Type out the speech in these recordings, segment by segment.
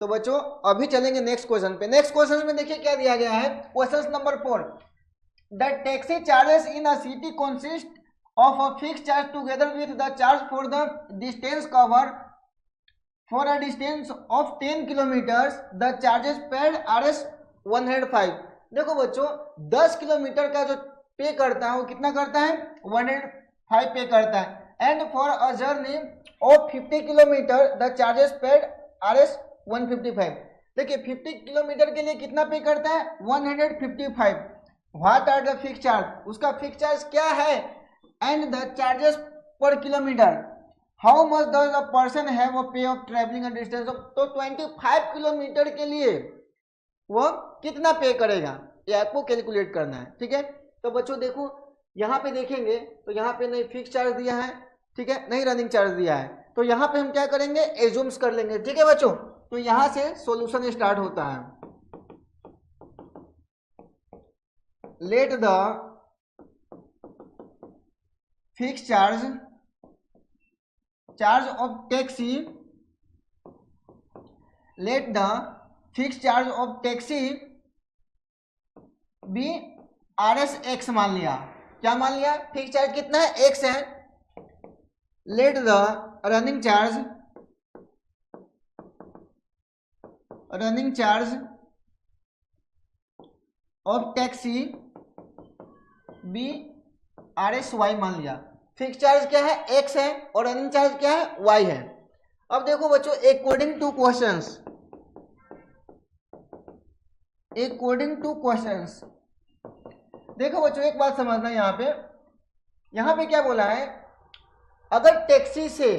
तो बच्चों अभी चलेंगे नेक्स्ट क्वेश्चन पे। नेक्स्ट क्वेश्चन में देखिए क्या दिया गया है, question number 4, the taxi charges in a city consist of a fixed charge together with the charge for the distance cover for a distance of 10 kilometres the charges paid R S 105। देखो बच्चों 10 kilometre का जो पे करता है वो कितना करता है, 105 पे करता है। And for a journey of 50 kilometre the charges paid R S 155। देखिए 50 किलोमीटर के लिए कितना पे करता है, 155। What are the fix charge, उसका फिक्स चार्ज क्या है, and the charges per kilometre, how much does a person have a pay of travelling a distance of, तो 25 किलोमीटर के लिए वो कितना पे करेगा, ये आपको कैलकुलेट करना है। ठीक है, तो बच्चों देखो यहाँ पे देखेंगे तो यहाँ पे नहीं फिक्स चार्ज दिया है, ठीक है, नहीं रनिंग चार्ज दिया है, तो यहाँ पे हम क्या करेंगे, एज्यूम्स कर लेंगे। ठीक है बच्चों, तो यहाँ से सॉल्यूशन स्टार्ट होता है। Let the fix charge of taxi, let the fix charge of taxi be R S X मान लिया। क्या मान लिया, फिक्स चार्ज कितना है, एक्स है। Let the running charge of taxi be R S Y मान लिया। फिक्स चार्ज क्या है, एक्स है, और रनिंग चार्ज क्या है, वाई है। अब देखो बच्चों अकॉर्डिंग टू क्वेश्चंस, देखो बच्चों एक बात समझना, यहाँ पे क्या बोला है, अगर टैक्सी से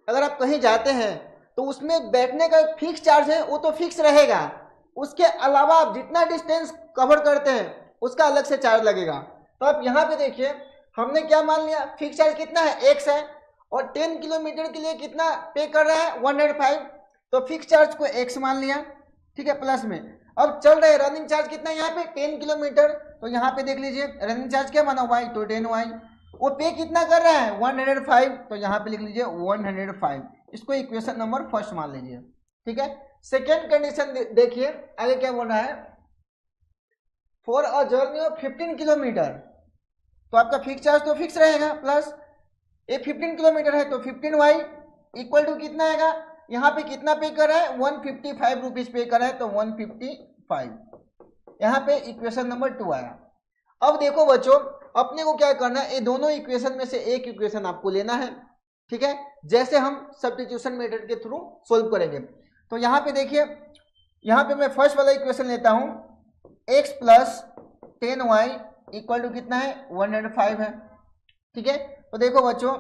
अगर आप कहीं जाते हैं तो उसमें बैठने का फिक्स चार्ज है, वो तो फिक्स रहेगा, उसके अलावा आप जितना डिस्टेंस कवर करते हैं उसका अलग से चार्ज लगेगा। तो आप यहाँ पे देखिए हमने क्या मान लिया, फिक्स चार्ज कितना है, एक्स है, और 10 किलोमीटर के लिए कितना पे कर रहा है, 105, तो फिक्स चार्ज को एक्स मान लिया, ठीक है, प्लस में। अब चल रहे रनिंग चार्ज कितना है यहाँ पे, 10 किलोमीटर, तो यहाँ पे देख लीजिए रनिंग चार्ज क्या माना, वाई, तो 10 वाई। वो पे कितना कर रहा है, 105, तो यहाँ पे लिख लीजिए 105। इसको इक्वेशन नंबर फर्स्ट मान लीजिए। ठीक है, सेकेंड कंडीशन देखिए आगे क्या बोल रहा है, for a journey of 15 kilometre, तो आपका फिक्स चार्ज तो फिक्स रहेगा, प्लस ये 15 किलोमीटर है तो 15y इक्वल टू कितना आएगा, यहाँ पे कितना पे कर रहा है, 155 रुपीज पे कर रहा है, तो 155, यहाँ पे इक्वेशन नंबर 2 आया। अब देखो बच्चों अपने को क्या करना है, ये दोनों इक्वेशन में से एक इक्वेशन आपको लेना है, ठीक है, जैसे हम सब्स्टिट्यूशन मेथड के थ्रू सोल्व करेंगे। तो यहाँ पे देखिए, यहाँ पे मैं फर्स्ट वाला इक्वेशन लेता हूँ, x plus 10y equal to कितना है, 105 है। ठीक है, तो देखो बच्चों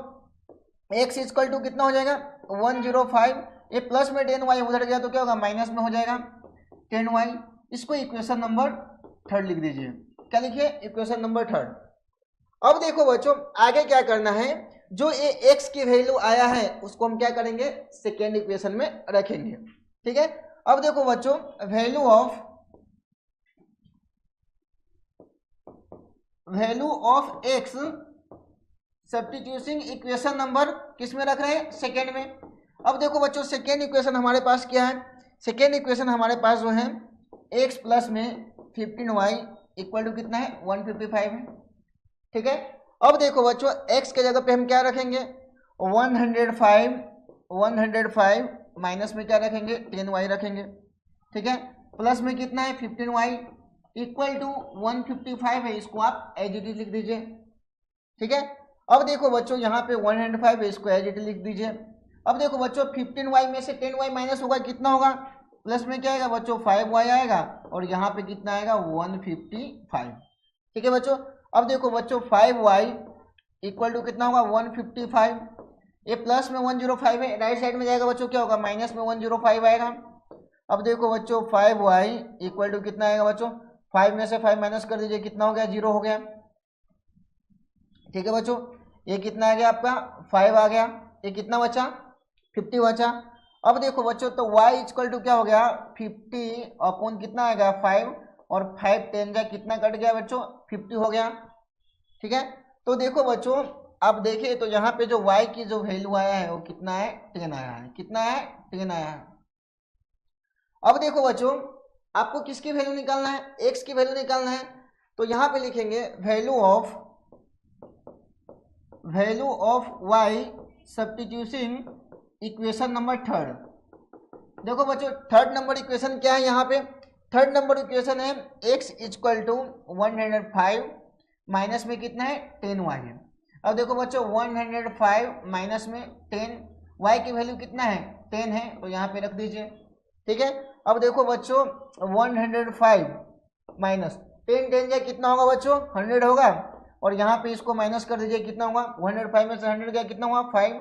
x इक्वल टू कितना हो जाएगा, 105, ये प्लस में 10y उधर गया तो क्या होगा, माइनस में हो जाएगा 10y। इसको इक्वेशन नंबर 3 लिख दीजिए। क्या लिखिए, इक्वेशन नंबर 3। अब देखो बच्चों आगे क्या करना है, जो ये x की वैल्यू आया है उसको हम क्या करेंगे, सेकेंड इक्वेशन में रखेंगे। ठीक है, अब देखो बच्चों value of x substituting equation number किस में रख रहे हैं, सेकेंड में। अब देखो बच्चों सेकेंड इक्वेशन हमारे पास क्या है, सेकेंड इक्वेशन हमारे पास जो है x प्लस में 15y इक्वल टू कितना है, 155 है। ठीक है, अब देखो बच्चों x के जगह पे हम क्या रखेंगे, 105 माइनस में क्या रखेंगे, 10y रखेंगे। ठीक है, प्लस में कितना है, 15y इक्वल टू 155 है, इसको आप एज इट इज लिख दीजिए। ठीक है, अब देखो बच्चों यहाँ पे 105 है, इसको एज इट इज लिख दीजिए। अब देखो बच्चों 15y में से 10y माइनस होगा, कितना होगा, प्लस में क्या आएगा बच्चों, 5y आएगा, और यहाँ पे कितना आएगा, 155। ठीक है बच्चों, अब देखो बच्चों 5y इक्वल टू कितना होगा, 155, ये प्लस में 105 है, राइट साइड में जाएगा बच्चों क्या होगा, माइनस में 105 आएगा। अब देखो बच्चों 5y इक्वल टू कितना आएगा बच्चों, 5 में से 5 माइनस कर दीजिए, कितना हो गया, 0 हो गया। ठीक है बच्चों, ये कितना आ गया आपका, 5 आ गया, ये कितना बचा, 50 बचा। अब देखो बच्चों तो y इक्वल टू क्या हो गया, 50 अपॉन कितना आएगा, 5, और 5 10 जा कितना कट गया बच्चों, 50 हो गया। ठीक है, तो देखो बच्चों आप देखिए तो यहाँ पे जो y की जो वैल्यू आया है वो कितना है, 10 आया है, कितना है, 10 आया है। अब देखो बच्चों, आपको किसकी वैल्यू निकालना है, एक्स की वैल्यू निकालना है। तो यहाँ पे लिखेंगे value of Y substitution equation number third. देखो बच्चों, थर्ड नंबर इक्वेशन क्या है, यहाँ पे थर्ड नंबर इक्वेशन है x इक्वल टू 105 माइनस में कितना है 10y है। अब देखो बच्चों 105 माइनस में 10, y की वैल्यू कितना है 10 है, तो यहाँ पे रख दीजिए, ठीक है। अब देखो बच्चों 105 माइनस 10, 10 जाए कितना होगा बच्चों 100 होगा, और यहाँ पे इसको माइनस कर दीजिए, कितना होगा 105 में से 100 गया कितना हुआ 5।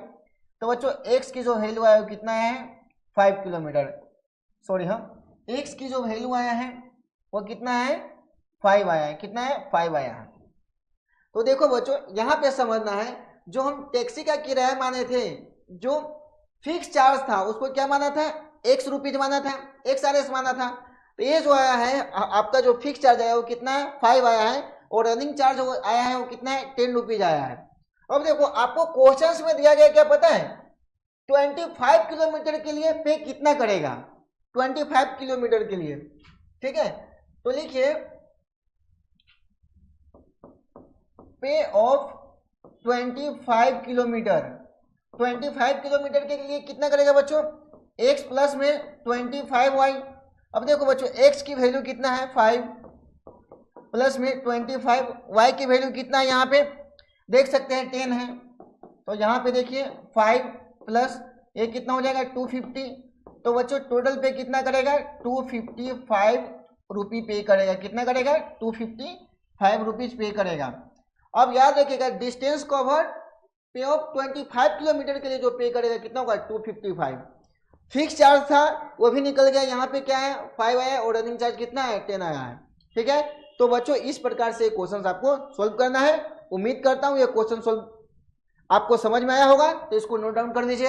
तो बच्चों x की जो वैल्यू आया वो कितना है 5 किलोमीटर, सॉरी हाँ, x की जो वैल्यू आया है वो कितना है 5 आया है, कितना है 5 आया है। तो देखो बच्चों यहाँ पे समझना है, जो हम टैक्सी का किराया माने थे, जो फिक्स चार्ज था उसको क्या माना था x रुपीज माना था, XRS माना था। तो ये जो आया है आपका जो फिक्स चार्ज आया वो कितना है 5 आया है, और रनिंग चार्ज आया है वो कितना है 10 रुपीज आया है। अब देखो आपको क्वेश्चंस में दिया गया क्या पता है, 25 किलोमीटर के लिए पे कितना करेगा, 25 किलोमीटर के लिए, ठीक है। तो लिखिए पे ऑफ 25 किलोमीटर, 25 किलोमीटर के लिए कितना करेगा बच्चों x प्लस में 25y। अब देखो बच्चों x की वैल्यू कितना है 5 प्लस में 25, y की वैल्यू कितना है यहाँ पे देख सकते हैं 10 है। तो यहाँ पे देखिए 5 प्लस ये कितना हो जाएगा 250। तो बच्चों टोटल पे कितना करेगा 255 रुपी पे करेगा, कितना करेगा 255 रुपीज पे करेगा। अब याद रखिएगा डिस्टेंस कवर पे ऑफ 25 किलोमीटर के लिए जो पे करेगा कितना होगा 255। फिक्स चार्ज था वो भी निकल गया, यहाँ पे क्या है 5 आया, और रनिंग चार्ज कितना है 10 आया है, ठीक है। तो बच्चों इस प्रकार से क्वेश्चन आपको सोल्व करना है। उम्मीद करता हूँ ये क्वेश्चन सोल्व आपको समझ में आया होगा, तो इसको नोट डाउन कर दीजिए।